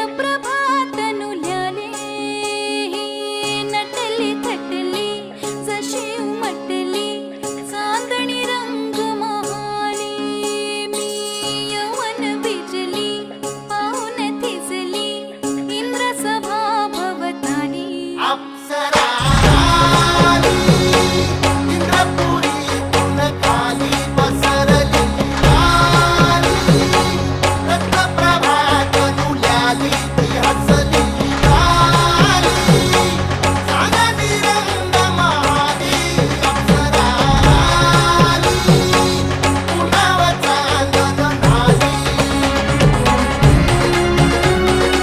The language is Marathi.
रत्नप्रभातनु ल्याले नटली थटली जशी उमटली चांदणी रंग महाली मी यवन बिजली पाहून थिजली इंद्रसभा भवताली अप्सरा आली, इंद्रपुरी खाली पसरली आली, रत्नप्रभा तनु ल्याली ती हसली